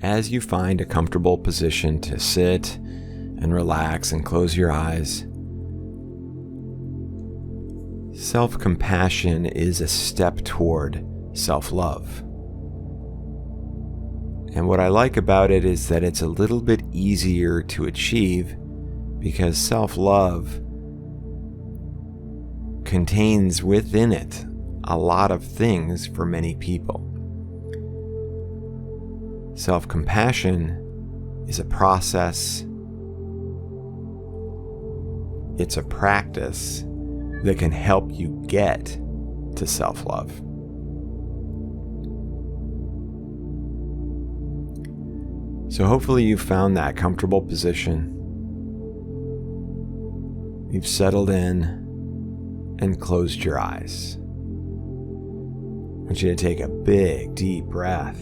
as you find a comfortable position to sit and relax and close your eyes. Self-compassion is a step toward self-love. And what I like about it is that it's a little bit easier to achieve because self-love contains within it a lot of things for many people. Self-compassion is a process, it's a practice that can help you get to self-love. So hopefully you found that comfortable position. You've settled in and closed your eyes. I want you to take a big, deep breath.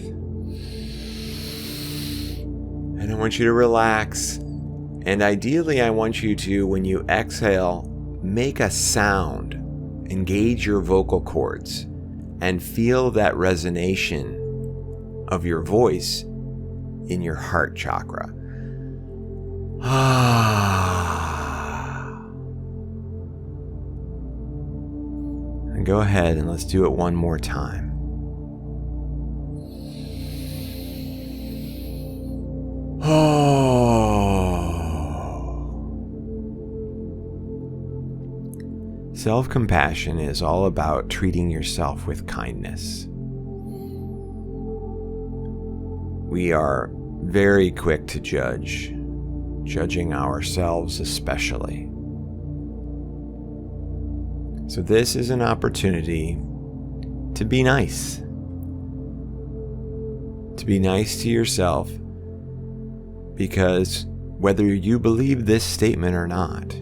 And I want you to relax. And ideally, I want you to, when you exhale, make a sound. Engage your vocal cords and feel that resonation of your voice in your heart chakra. And go ahead and let's do it one more time. Self-compassion is all about treating yourself with kindness. We are very quick to judge, judging ourselves especially. So this is an opportunity to be nice. To be nice to yourself, because whether you believe this statement or not,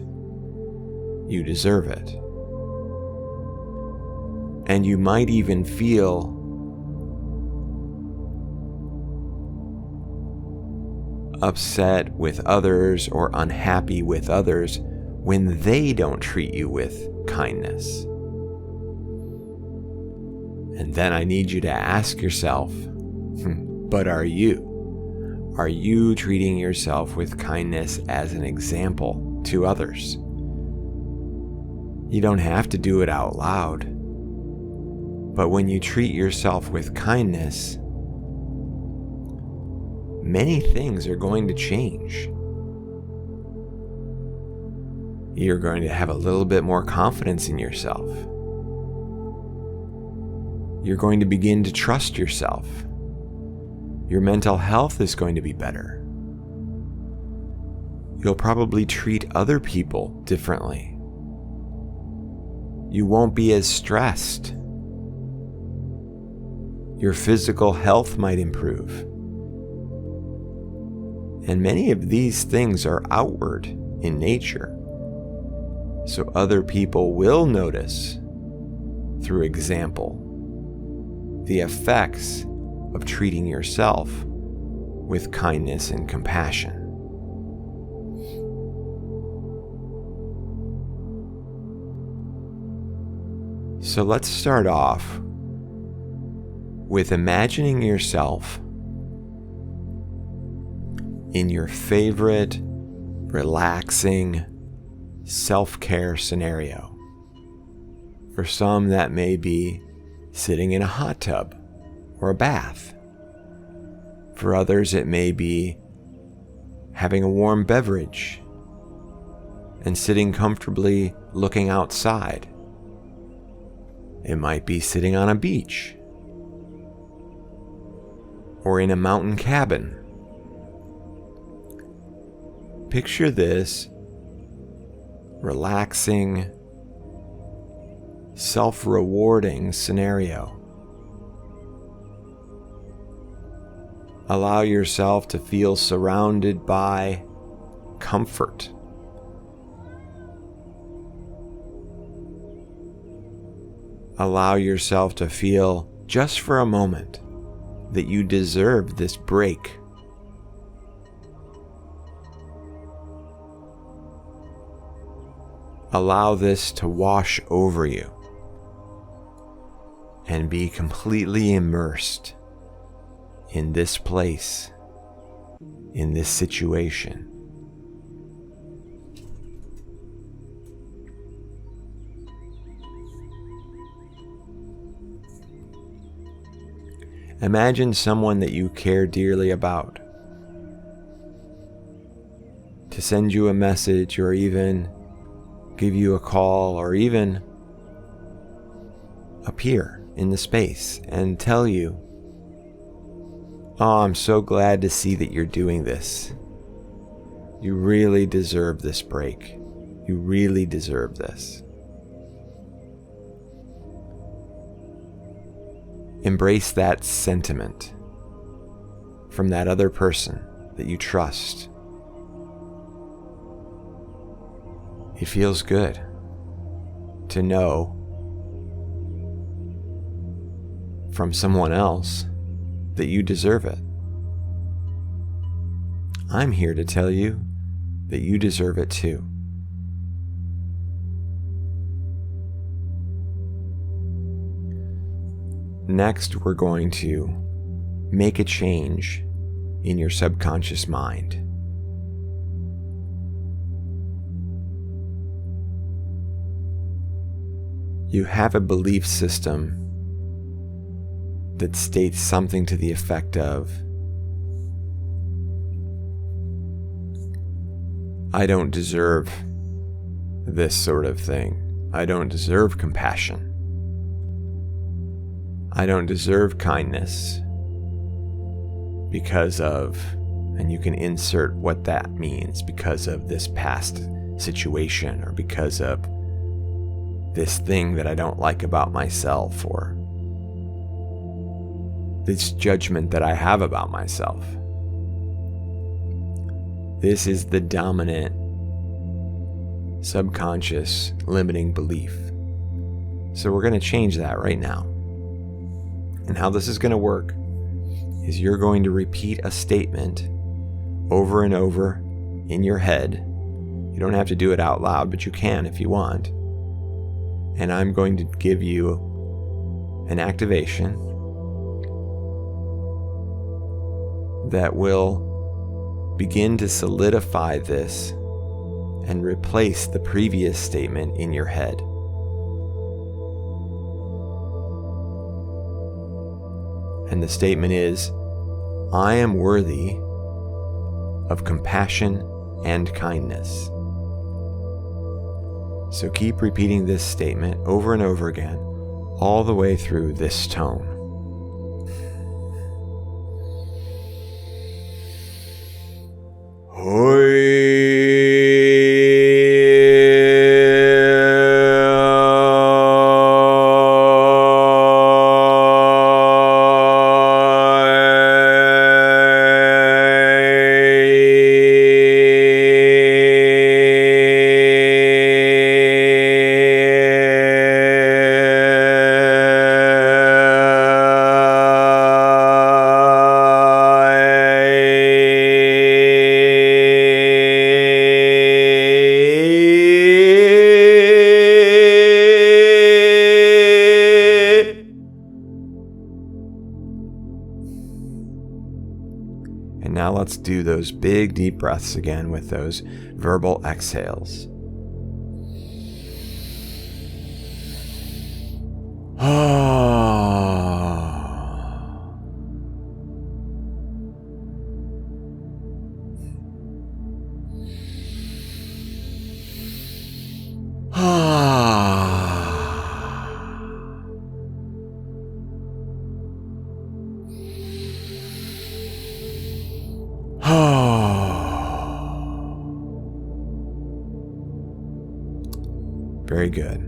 you deserve it. And you might even feel upset with others or unhappy with others when they don't treat you with kindness. And then I need you to ask yourself, but are you? Are you treating yourself with kindness as an example to others? You don't have to do it out loud, but when you treat yourself with kindness, many things are going to change. You're going to have a little bit more confidence in yourself. You're going to begin to trust yourself. Your mental health is going to be better. You'll probably treat other people differently. You won't be as stressed. Your physical health might improve. And many of these things are outward in nature. So other people will notice, through example, the effects of treating yourself with kindness and compassion. So let's start off with imagining yourself in your favorite relaxing self-care scenario. For some, that may be sitting in a hot tub or a bath. For others, it may be having a warm beverage and sitting comfortably looking outside. It might be sitting on a beach or in a mountain cabin. Picture this relaxing, self-rewarding scenario. Allow yourself to feel surrounded by comfort. Allow yourself to feel, just for a moment, that you deserve this break. Allow this to wash over you and be completely immersed in this place in this situation. Imagine someone that you care dearly about to send you a message, or even give you a call, or even appear in the space and tell you, "Oh, I'm so glad to see that you're doing this. You really deserve this break. You really deserve this." Embrace that sentiment from that other person that you trust. It feels good to know from someone else that you deserve it. I'm here to tell you that you deserve it too. Next, we're going to make a change in your subconscious mind. You have a belief system that states something to the effect of, "I don't deserve this sort of thing. I don't deserve compassion. I don't deserve kindness because of," and you can insert what that means, "because of this past situation," or "because of this thing that I don't like about myself," or "this judgment that I have about myself." This is the dominant subconscious limiting belief. So we're going to change that right now. And how this is going to work is you're going to repeat a statement over and over in your head. You don't have to do it out loud, but you can if you want. And I'm going to give you an activation that will begin to solidify this and replace the previous statement in your head. And the statement is, "I am worthy of compassion and kindness." So keep repeating this statement over and over again, all the way through this tone. And now let's do those big deep breaths again with those verbal exhales. Very good.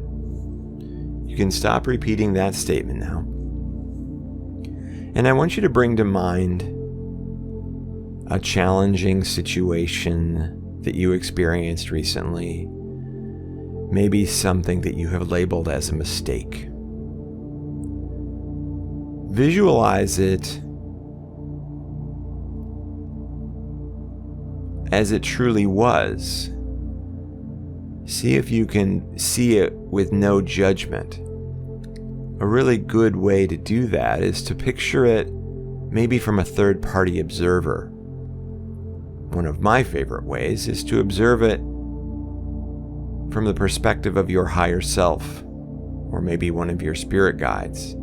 You can stop repeating that statement now. And I want you to bring to mind a challenging situation that you experienced recently. Maybe something that you have labeled as a mistake. Visualize it as it truly was. See if you can see it with no judgment. A really good way to do that is to picture it maybe from a third-party observer. one of my favorite ways is to observe it from the perspective of your higher self, or maybe one of your spirit guides.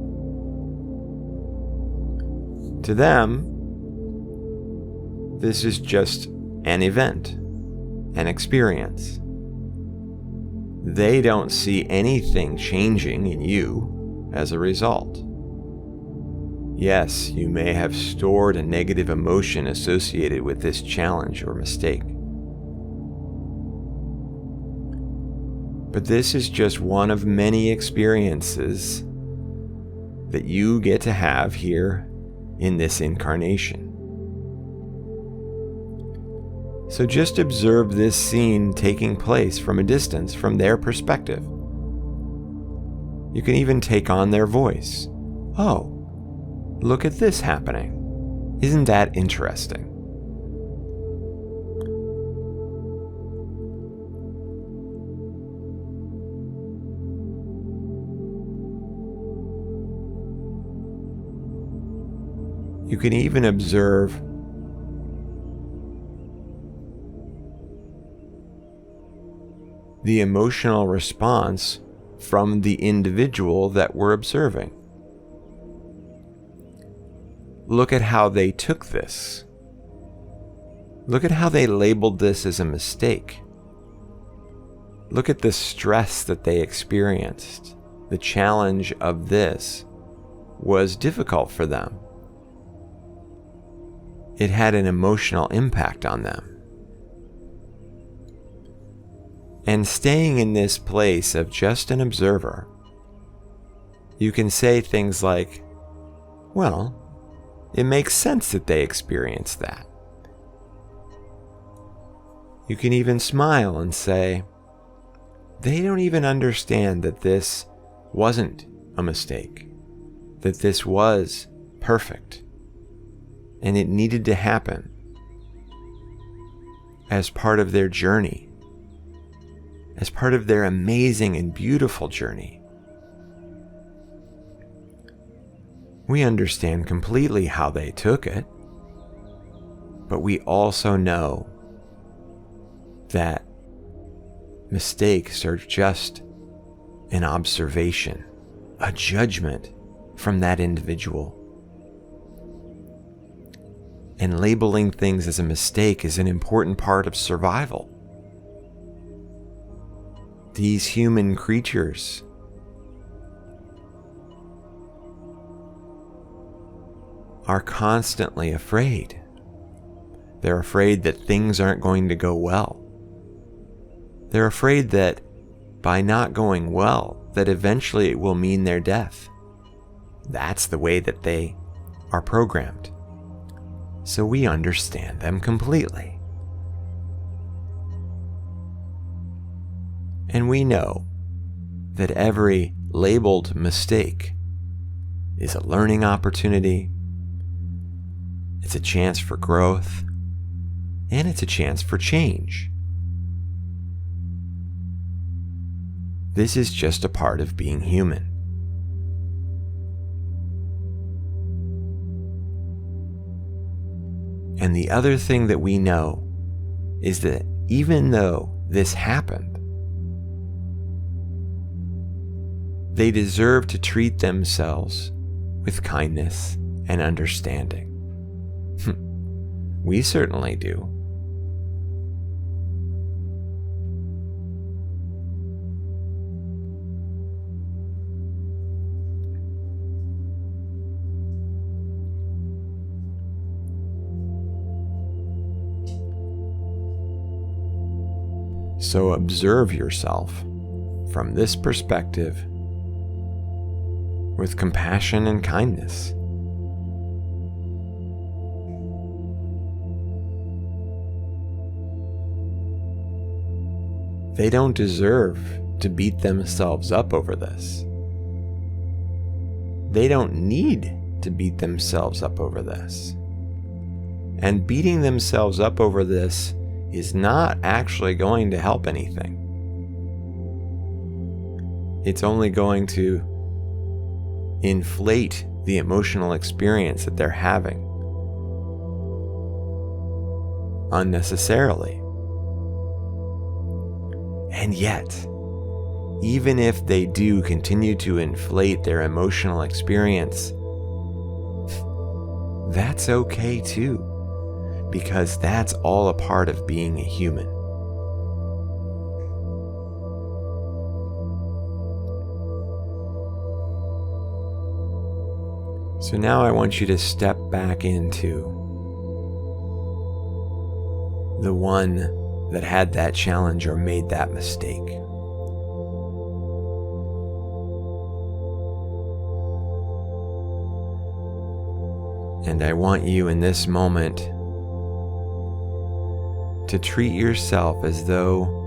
To them, this is just an event, an experience. They don't see anything changing in you as a result. Yes, you may have stored a negative emotion associated with this challenge or mistake. But this is just one of many experiences that you get to have here in this incarnation. So just observe this scene taking place from a distance, from their perspective. You can even take on their voice. Oh, look at this happening. Isn't that interesting? You can even observe the emotional response from the individual that we're observing. Look at how they took this. Look at how they labeled this as a mistake. Look at the stress that they experienced. The challenge of this was difficult for them. It had an emotional impact on them. And staying in this place of just an observer, you can say things like, well, it makes sense that they experienced that. You can even smile and say, they don't even understand that this wasn't a mistake, that this was perfect, and it needed to happen as part of their journey, as part of their amazing and beautiful journey. We understand completely how they took it, but we also know that mistakes are just an observation, a judgment from that individual. And labeling things as a mistake is an important part of survival. These human creatures are constantly afraid. They're afraid that things aren't going to go well. They're afraid that by not going well, that eventually it will mean their death. That's the way that they are programmed. So we understand them completely. And we know that every labeled mistake is a learning opportunity, it's a chance for growth, and it's a chance for change. This is just a part of being human. And the other thing that we know is that even though this happened, they deserve to treat themselves with kindness and understanding. We certainly do. So observe yourself from this perspective with compassion and kindness. They don't deserve to beat themselves up over this. They don't need to beat themselves up over this. And beating themselves up over this is not actually going to help anything. It's only going to inflate the emotional experience that they're having. unnecessarily. And yet, even if they do continue to inflate their emotional experience, that's okay too, because that's all a part of being a human. So now I want you to step back into the one that had that challenge or made that mistake. And I want you in this moment to treat yourself as though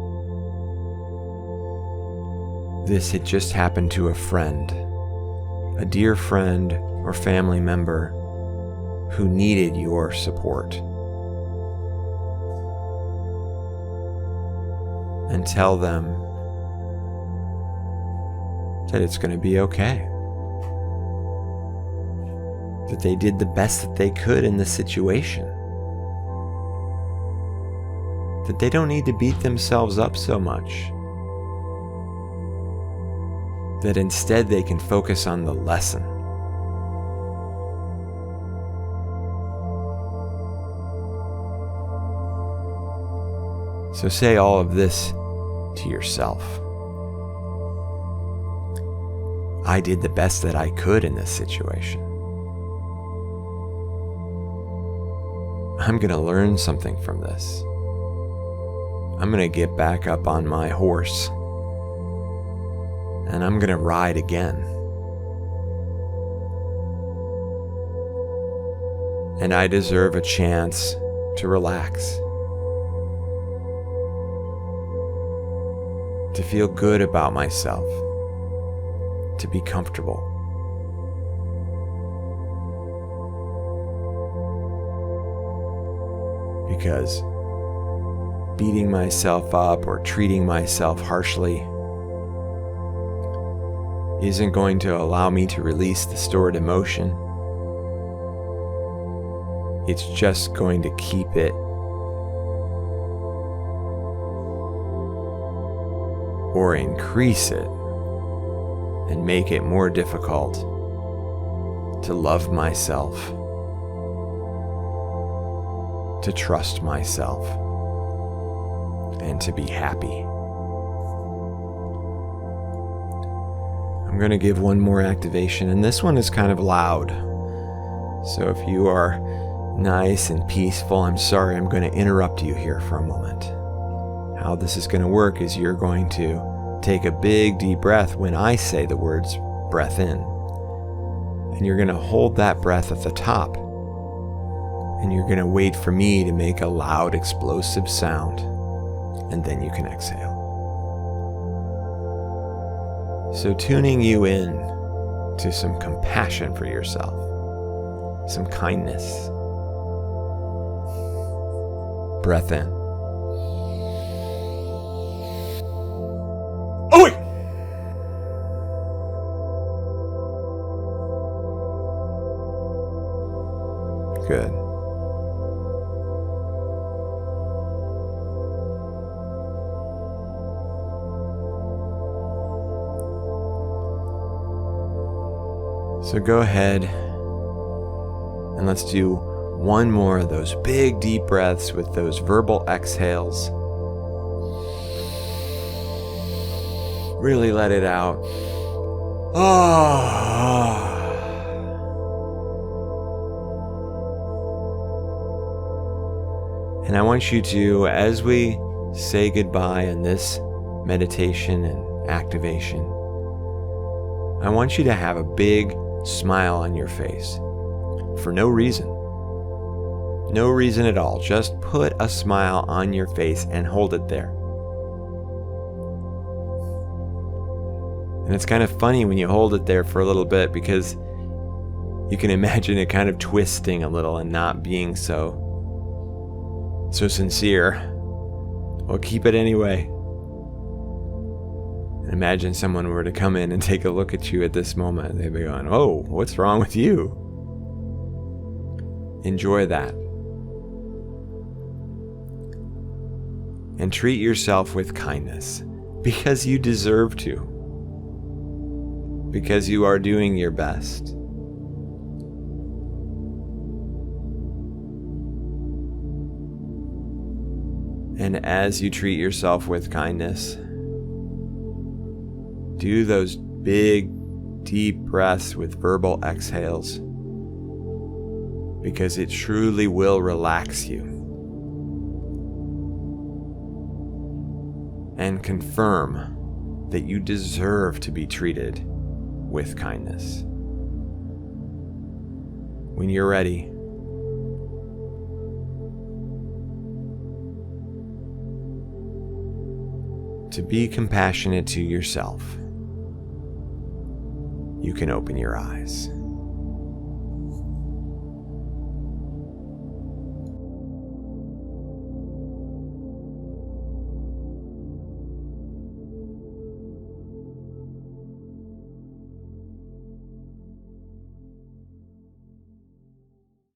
this had just happened to a friend, a dear friend or family member who needed your support. And tell them that it's going to be okay. That they did the best that they could in the situation. That they don't need to beat themselves up so much. That instead they can focus on the lesson. So say all of this to yourself. I did the best that I could in this situation. I'm going to learn something from this. I'm going to get back up on my horse and I'm going to ride again. And I deserve a chance to relax, to feel good about myself, to be comfortable. Because beating myself up or treating myself harshly isn't going to allow me to release the stored emotion. It's just going to keep it or increase it and make it more difficult to love myself, to trust myself, and to be happy. I'm going to give one more activation, and this one is kind of loud. So if you are nice and peaceful, I'm sorry, I'm going to interrupt you here for a moment. How this is going to work is you're going to take a big deep breath when I say the words breath in. And you're going to hold that breath at the top. And you're going to wait for me to make a loud explosive sound. And then you can exhale. So tuning you in to some compassion for yourself. Some kindness. Breath in. Oh wait! Good. So go ahead and let's do one more of those big deep breaths with those verbal exhales. Really let it out. And I want you to, as we say goodbye in this meditation and activation, I want you to have a big smile on your face for no reason. No reason at all. Just put a smile on your face and hold it there. And it's kind of funny when you hold it there for a little bit because you can imagine it kind of twisting a little and not being so sincere. Well, keep it anyway. And imagine someone were to come in and take a look at you at this moment. They'd be going, "Oh, what's wrong with you?" Enjoy that. and treat yourself with kindness because you deserve to, because you are doing your best. And as you treat yourself with kindness, do those big, deep breaths with verbal exhales, because it truly will relax you. And confirm that you deserve to be treated with kindness. When you're ready, to be compassionate to yourself, you can open your eyes.